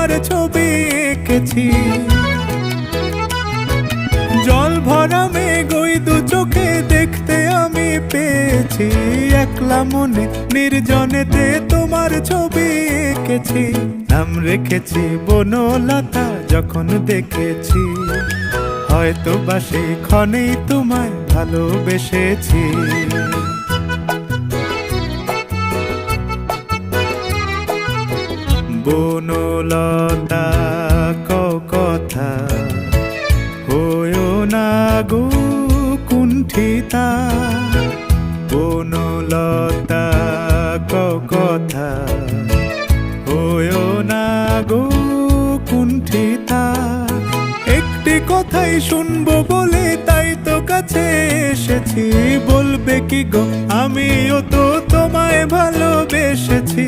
তোমার ছবি এঁকেছি। জল ভরা মেঘ ওই দু চোখে দেখতে আমি পেয়েছি। একলা মনে নির্জনেতে তোমার ছবি এঁকেছি। নাম রেখেছি বনলতা যখন দেখেছি, হয়তো বা সেই ক্ষণেই তোমায় ভালোবেসেছি। বনলতা কথা হয়ো না গো কুণ্ঠিতা। বনলতা কথা হয়ো না গো কুণ্ঠিতা। একটি কথাই শুনবো বলে তাই তো কাছে এসেছি। বলবে কি গো আমিও তো তোমায় ভালোবেসেছি।